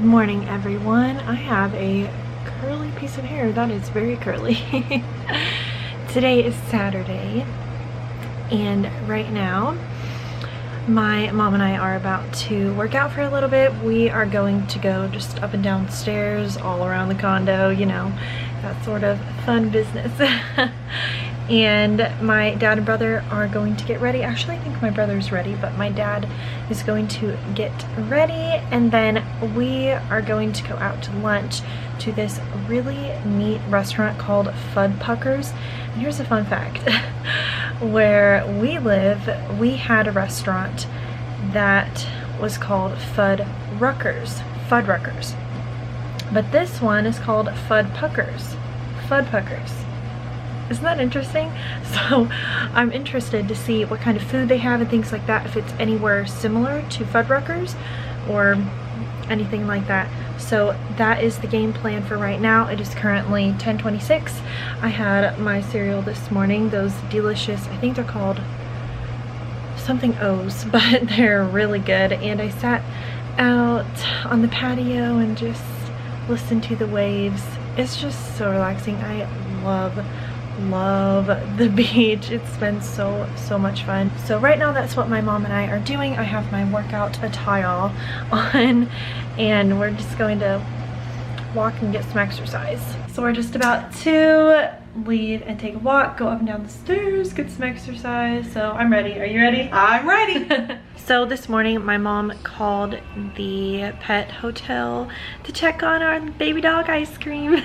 Good morning, everyone. I have a curly piece of hair that is very curly. Today is Saturday, and right now my mom and I are about to work out for a little bit. We are going to go just up and down stairs all around the condo, you know, that sort of fun business. And my dad and brother are going to get ready. Actually, I think my brother's ready, but my dad is going to get ready, and then we are going to go out to lunch to this really neat restaurant called Fuddpuckers. And here's a fun fact. Where we live, we had a restaurant that was called Fuddruckers. But this one is called Fuddpuckers. Isn't that interesting? So I'm interested to see what kind of food they have and things like that, if it's anywhere similar to Fuddruckers or anything like that. So that is the game plan for right now. It is currently 10:26. I had my cereal this morning, those delicious, I think they're called something O's, but they're really good. And I sat out on the patio and just listened to the waves. It's just so relaxing. I love the beach. It's been so much fun. So right now that's what my mom and I are doing. I have my workout attire on and we're just going to walk and get some exercise. So we're just about to leave and take a walk, go up and down the stairs, get some exercise. So I'm ready. Are you ready? I'm ready. So this morning my mom called the pet hotel to check on our baby dog Ice Cream.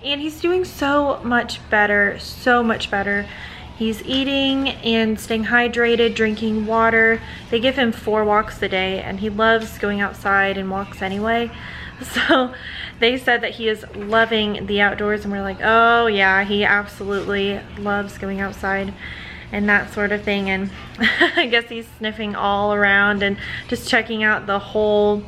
And he's doing so much better, He's eating and staying hydrated, drinking water. They give him 4 walks a day and he loves going outside and walks anyway. So they said that he is loving the outdoors, and we're like, oh yeah, he absolutely loves going outside and that sort of thing. And I guess he's sniffing all around and just checking out the whole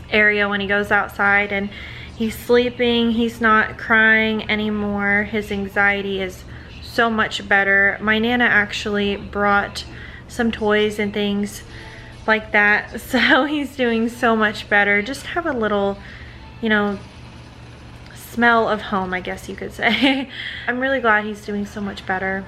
area when he goes outside. And he's sleeping, he's not crying anymore. His anxiety is so much better. My Nana actually brought some toys and things like that. So he's doing so much better. Just have a little, you know, smell of home, I guess you could say. I'm really glad he's doing so much better.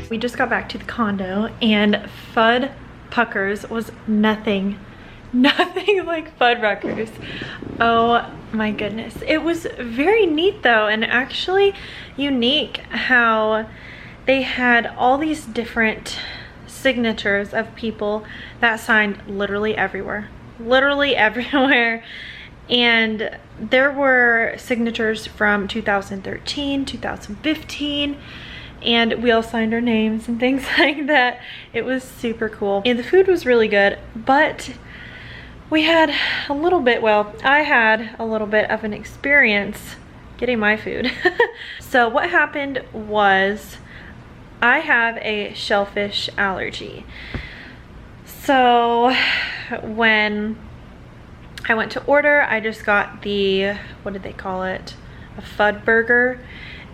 We just got back to the condo and Fuddpuckers was nothing like Fuddruckers. Oh my goodness. It was very neat though, and actually unique how they had all these different signatures of people that signed literally everywhere. And there were signatures from 2013, 2015, and we all signed our names and things like that. It was super cool. And the food was really good, but we had a little bit, well, I had a little bit of an experience getting my food. So what happened was I have a shellfish allergy. So when I went to order, I just got the, what did they call it? A FUD burger.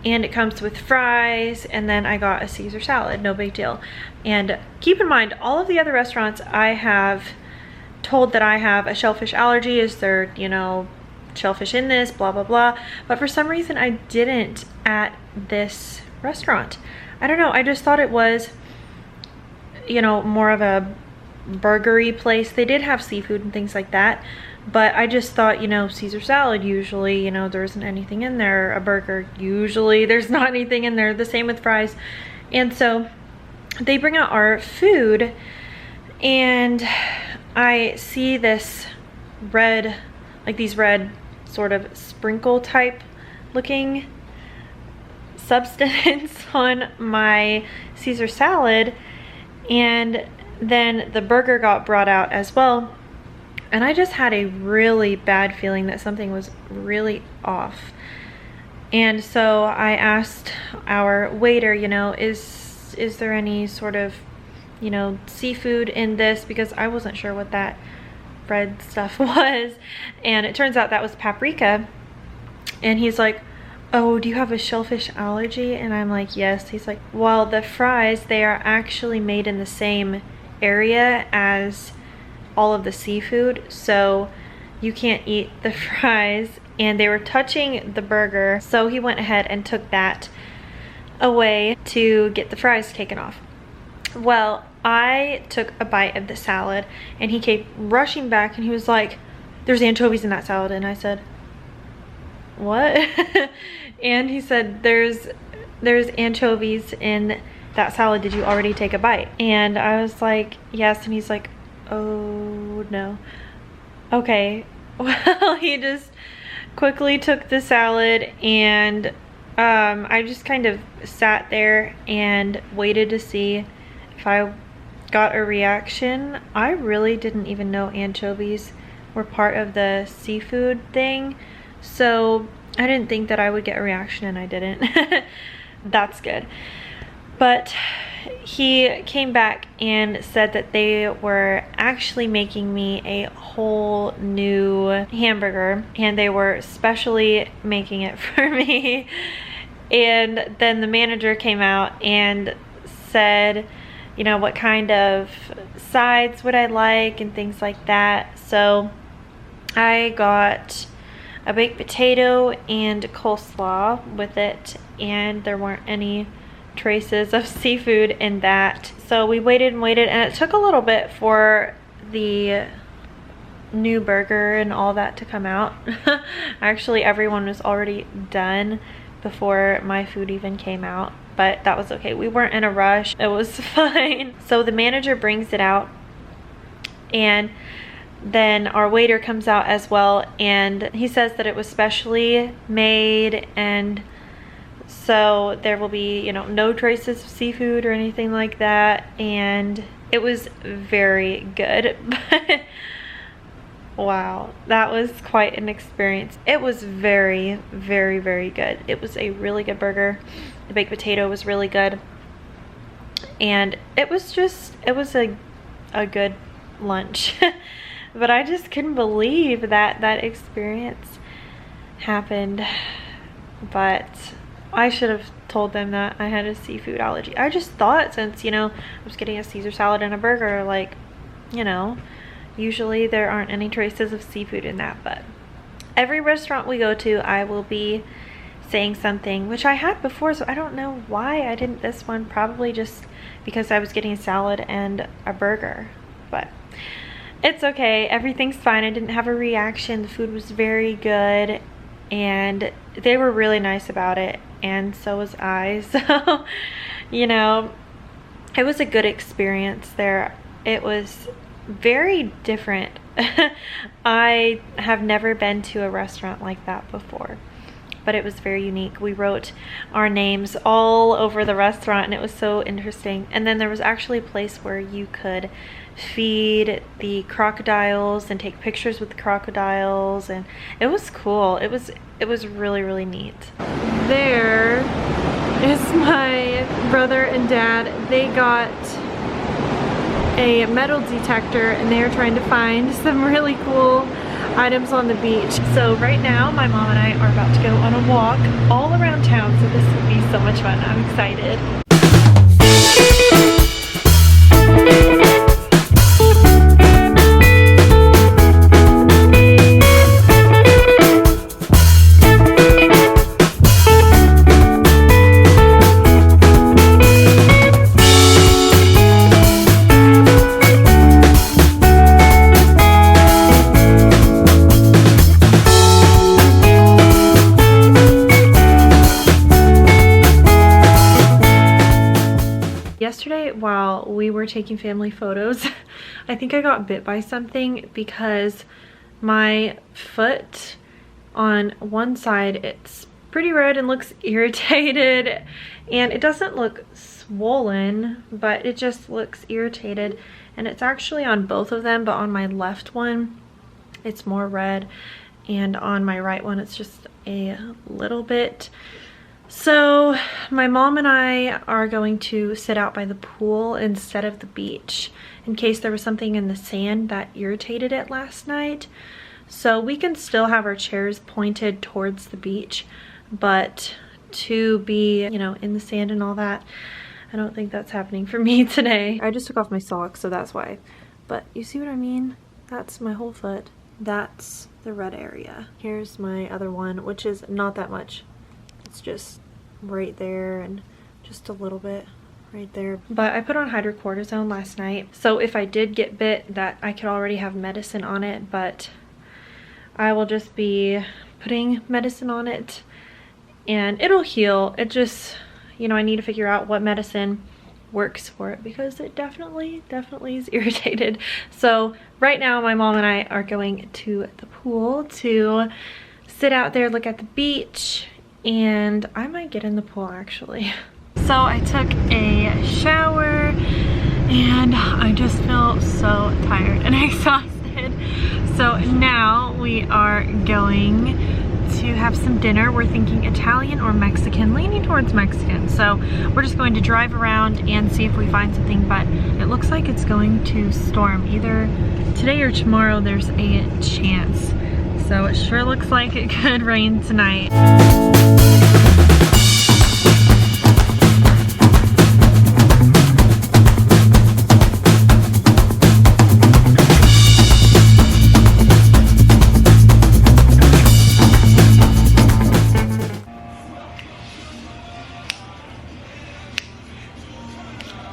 And it comes with fries, and then I got a Caesar salad, no big deal. And keep in mind, all of the other restaurants I have told that I have a shellfish allergy. Is there, you know, shellfish in this, blah, blah, blah. But for some reason I didn't at this restaurant. I don't know, I just thought it was, you know, more of a burgery place. They did have seafood and things like that, but I just thought, you know, Caesar salad, usually, you know, there isn't anything in there. A burger, usually there's not anything in there. The same with fries. And so they bring out our food, and I see this red, like these red sort of sprinkle type looking substance on my Caesar salad, and then the burger got brought out as well, and I just had a really bad feeling that something was really off. And so I asked our waiter, you know, is there any sort of, you know, seafood in this, because I wasn't sure what that red stuff was. And it turns out that was paprika. And he's like, oh, do you have a shellfish allergy? And I'm like, yes. He's like, well, the fries, they are actually made in the same area as all of the seafood, so you can't eat the fries. And they were touching the burger, so he went ahead and took that away to get the fries taken off. Well, I took a bite of the salad, and he came rushing back, and he was like, there's anchovies in that salad. And I said, what? And he said, there's anchovies in that salad. Did you already take a bite? And I was like, yes. And he's like, oh no. Okay. Well, he just quickly took the salad, and I just kind of sat there and waited to see if I got a reaction. I really didn't even know anchovies were part of the seafood thing, so I didn't think that I would get a reaction, and I didn't. That's good. But he came back and said that they were actually making me a whole new hamburger, and they were specially making it for me. And then the manager came out and said, you know, what kind of sides would I like and things like that. So I got a baked potato and coleslaw with it, and there weren't any traces of seafood in that. So we waited and waited, and it took a little bit for the new burger and all that to come out. Actually, everyone was already done before my food even came out, but that was okay. We weren't in a rush. It was fine. So the manager brings it out, and then our waiter comes out as well, and he says that it was specially made, and so there will be, you know, no traces of seafood or anything like that. And it was very good. But wow, that was quite an experience. It was very, very, very good. It was a really good burger. The baked potato was really good, and it was a good lunch. But I just couldn't believe that that experience happened. But I should have told them that I had a seafood allergy. I just thought, since, you know, I was getting a Caesar salad and a burger, like, you know, usually there aren't any traces of seafood in that. But every restaurant we go to, I will be saying something, which I had before, so I don't know why I didn't this one. Probably just because I was getting a salad and a burger. But it's okay, everything's fine. I didn't have a reaction. The food was very good, and they were really nice about it, and so was I. So, you know, it was a good experience there. It was very different. I have never been to a restaurant like that before. but it was very unique. We wrote our names all over the restaurant and it was so interesting. And then there was actually a place where you could feed the crocodiles and take pictures with the crocodiles, and it was cool. It was really, really neat. There is my brother and dad. They got a metal detector and they're trying to find some really cool items on the beach. So right now my mom and I are about to go on a walk all around town, so this will be so much fun. I'm excited. Yesterday, while we were taking family photos, I think I got bit by something because my foot on one side, it's pretty red and looks irritated, and it doesn't look swollen, but it just looks irritated, and it's actually on both of them, but on my left one it's more red, and on my right one it's just a little bit. So my mom and I are going to sit out by the pool instead of the beach in case there was something in the sand that irritated it last night. So we can still have our chairs pointed towards the beach, but to be, you know, in the sand and all that, I don't think that's happening for me today. I just took off my socks, so that's why. But you see what I mean? That's my whole foot. That's the red area. Here's my other one, which is not that much. It's just right there and just a little bit right there. But I put on hydrocortisone last night, so if I did get bit, that I could already have medicine on it, but I will just be putting medicine on it and it'll heal. It just, you know, I need to figure out what medicine works for it because it definitely is irritated. So right now my mom and I are going to the pool to sit out there, look at the beach, and I might get in the pool actually. So I took a shower and I just feel so tired and exhausted. So now we are going to have some dinner. We're thinking Italian or Mexican, leaning towards Mexican. So we're just going to drive around and see if we find something, but it looks like it's going to storm either today or tomorrow. There's a chance. So it sure looks like it could rain tonight.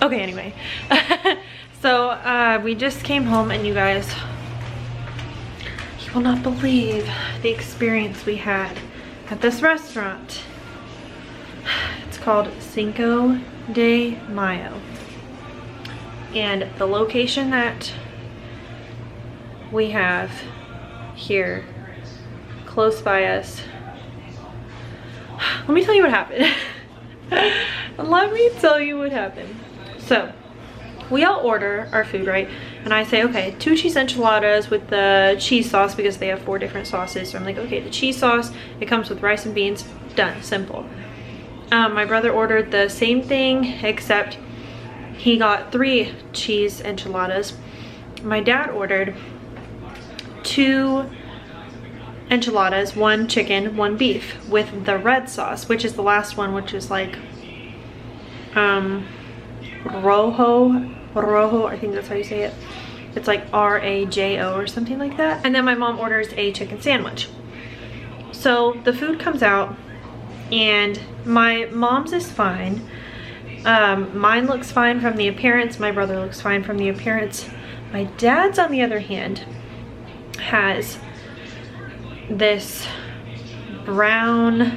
Okay, anyway, so we just came home and you guys, you will not believe the experience we had at this restaurant. It's called Cinco de Mayo. And the location that we have here close by us, let me tell you what happened. Let me tell you what happened. So we all order our food, right? And I say, okay, 2 cheese enchiladas with the cheese sauce because they have 4 different sauces. So I'm like, okay, the cheese sauce, it comes with rice and beans, done, simple. My brother ordered the same thing, except he got 3 cheese enchiladas. My dad ordered 2 enchiladas, 1 chicken, 1 beef with the red sauce, which is the last one, which is like, rojo, I think that's how you say it. It's like R-A-J-O or something like that. And then my mom orders a chicken sandwich. So the food comes out and my mom's is fine. Mine looks fine from the appearance. My brother looks fine from the appearance. My dad's, on the other hand, has this brownish,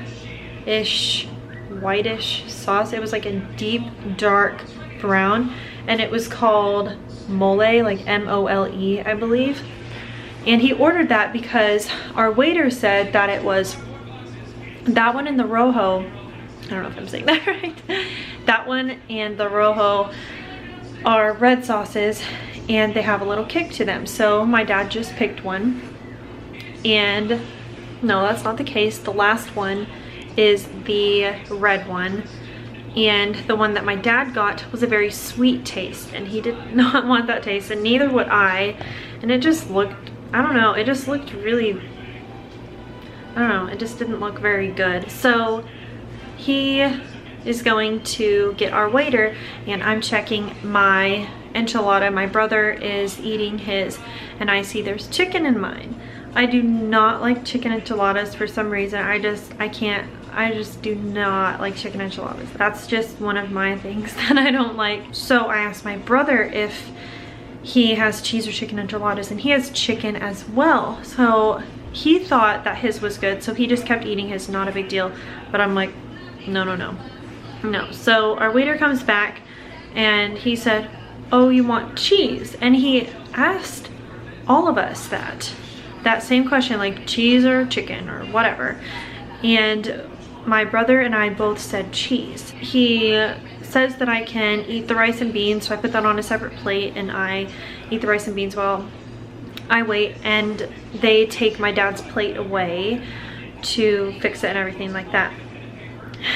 whitish sauce. It was like a deep, dark brown, and it was called mole, like M-O-L-E, I believe. And he ordered that because our waiter said that it was That one and the Rojo, I don't know if I'm saying that right. That one and the Rojo are red sauces, and they have a little kick to them. So my dad just picked one, and no, that's not the case. The last one is the red one, and the one that my dad got was a very sweet taste, and he did not want that taste, and neither would I. And it just looked, I don't know, it just looked really, I don't know, it just didn't look very good. So he is going to get our waiter, and I'm checking my enchilada. My brother is eating his, and I see there's chicken in mine. I do not like chicken enchiladas for some reason. I just do not like chicken enchiladas. That's just one of my things that I don't like. So I asked my brother if he has cheese or chicken enchiladas, and he has chicken as well. So he thought that his was good, so he just kept eating his, not a big deal. But I'm like, no, no, no, no. So our waiter comes back, and he said, oh, you want cheese? And he asked all of us that same question, like cheese or chicken or whatever. And my brother and I both said cheese. He says that I can eat the rice and beans, so I put that on a separate plate, and I eat the rice and beans while I wait, and they take my dad's plate away to fix it and everything like that.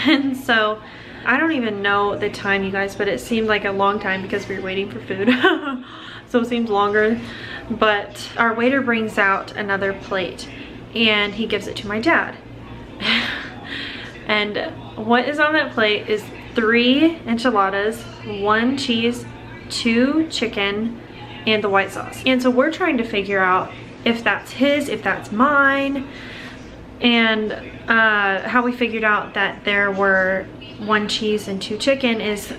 And so I don't even know the time, you guys, but it seemed like a long time because we were waiting for food. So it seems longer. But our waiter brings out another plate, and he gives it to my dad. And what is on that plate is 3 enchiladas, 1 cheese, 2 chicken, and the white sauce. And so we're trying to figure out if that's his, if that's mine. And how we figured out that there were 1 cheese and 2 chicken is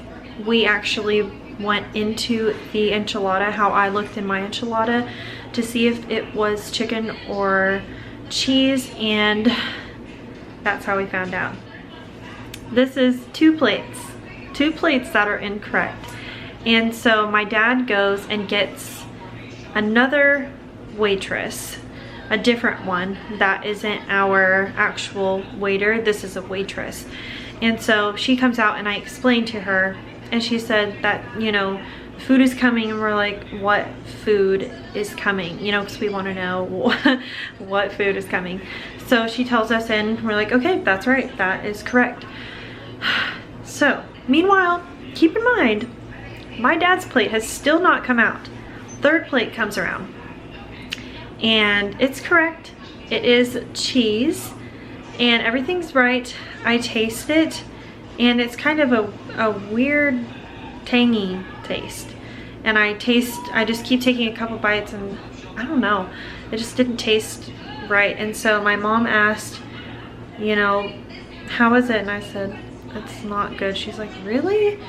we actually went into the enchilada, how I looked in my enchilada, to see if it was chicken or cheese, and that's how we found out. This is 2 plates that are incorrect. And so my dad goes and gets another waitress, a different one that isn't our actual waiter. This is a waitress. And so she comes out, and I explained to her, and she said that, you know, food is coming. And we're like, what food is coming? You know, because we want to know what food is coming. So she tells us, and we're like, okay, that's right, that is correct. So meanwhile, keep in mind, my dad's plate has still not come out. 3rd plate comes around, and it's correct. It is cheese, and everything's right. I taste it, and it's kind of a weird tangy taste. And I just keep taking a couple bites, and I don't know, it just didn't taste right. And so my mom asked, you know, how is it? And I said, it's not good. She's like, really?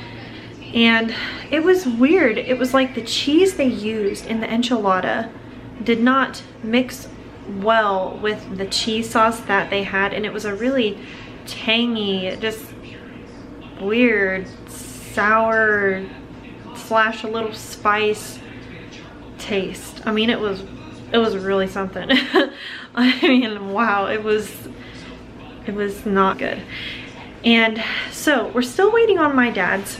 And it was weird. It was like the cheese they used in the enchilada did not mix well with the cheese sauce that they had, and it was a really tangy, just weird, sour slash a little spice taste. I mean, it was really something. I mean, wow, it was not good. And so we're still waiting on my dad's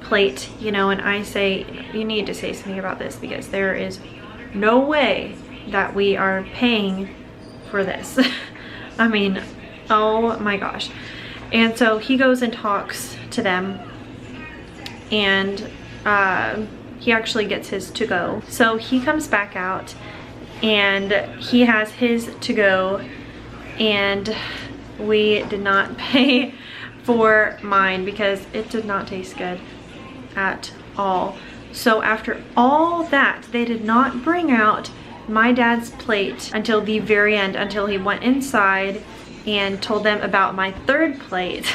plate, you know, and I say, you need to say something about this, because there is no way that we are paying for this. I mean, oh my gosh. And so he goes and talks to them, and he actually gets his to go. So he comes back out, and he has his to go, and we did not pay for mine because it did not taste good at all. So after all that, they did not bring out my dad's plate until the very end, until he went inside and told them about my 3rd plate.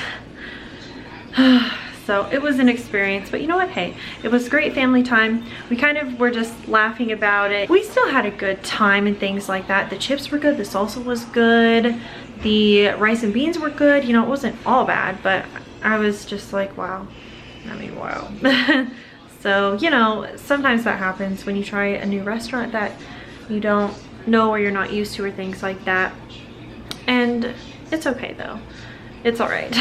So it was an experience, but you know what, hey, it was great family time. We kind of were just laughing about it. We still had a good time and things like that. The chips were good, the salsa was good, the rice and beans were good. You know, it wasn't all bad, but I was just like, wow. I mean, wow. So, you know, sometimes that happens when you try a new restaurant that you don't know or you're not used to, or things like that. And It's okay though. It's all right.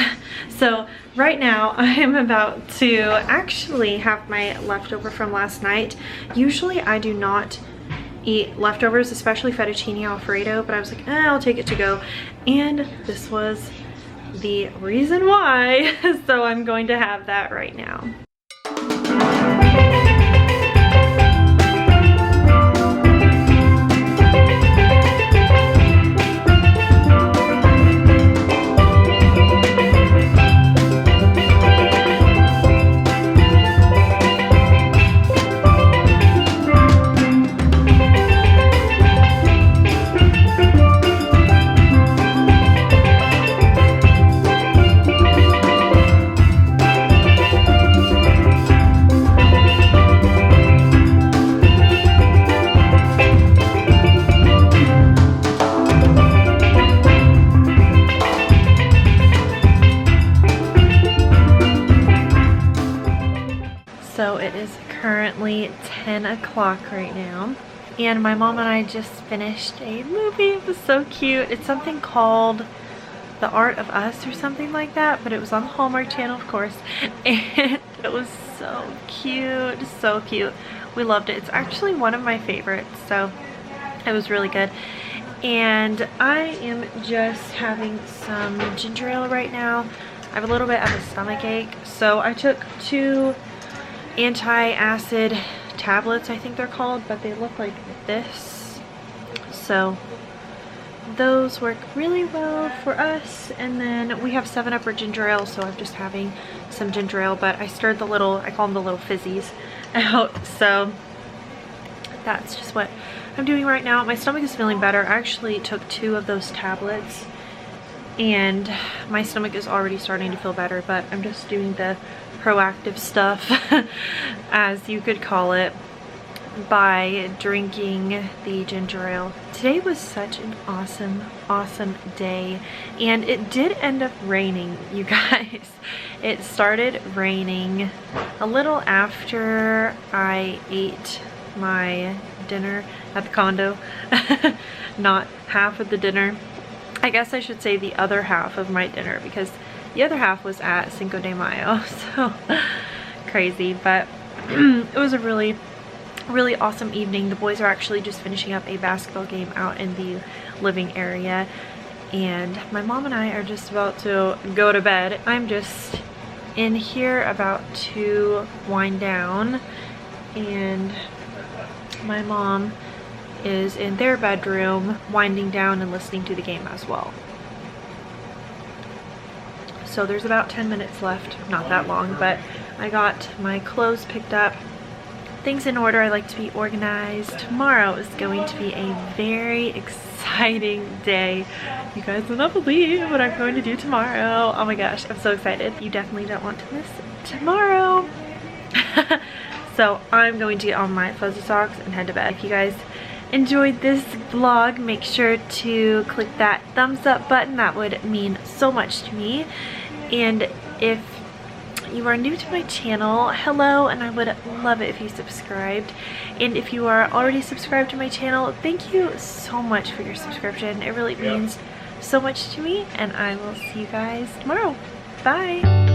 So right now I am about to actually have my leftover from last night. Usually I do not eat leftovers, especially fettuccine alfredo, but I was like, I'll take it to go. And this was the reason why. So I'm going to have that right now. So it is currently 10 o'clock right now, and my mom and I just finished a movie. It was so cute. It's something called The Art of Us or something like that, but it was on the Hallmark Channel, of course, and it was so cute, so cute. We loved it. It's actually one of my favorites, so it was really good. And I am just having some ginger ale right now. I have a little bit of a stomach ache, so I took 2 anti-acid tablets, I think they're called, but they look like this. So those work really well for us. And then we have 7-Up or ginger ale, so I'm just having some ginger ale, but I stirred the little, I call them the little fizzies, out. So that's just what I'm doing right now. My stomach is feeling better. I actually took 2 of those tablets and my stomach is already starting to feel better, but I'm just doing the proactive stuff, as you could call it, by drinking the ginger ale. Today was such an awesome day, and it did end up raining, you guys. It started raining a little after I ate my dinner at the condo. Not half of the dinner. I guess I should say the other half of my dinner, because the other half was at Cinco de Mayo, so crazy. But it was a really awesome evening. The boys are actually just finishing up a basketball game out in the living area, and my mom and I are just about to go to bed. I'm just in here about to wind down, and my mom is in their bedroom winding down and listening to the game as well. So there's about 10 minutes left, not that long, but I got my clothes picked up, things in order. I like to be organized. Tomorrow is going to be a very exciting day. You guys will not believe what I'm going to do tomorrow. Oh my gosh, I'm so excited. You definitely don't want to miss tomorrow. So I'm going to get on my fuzzy socks and head to bed. If you guys enjoyed this vlog, make sure to click that thumbs up button. That would mean so much to me. And if you are new to my channel, hello, and I would love it if you subscribed. And if you are already subscribed to my channel, thank you so much for your subscription. It really means so much to me, and I will see you guys tomorrow. Bye.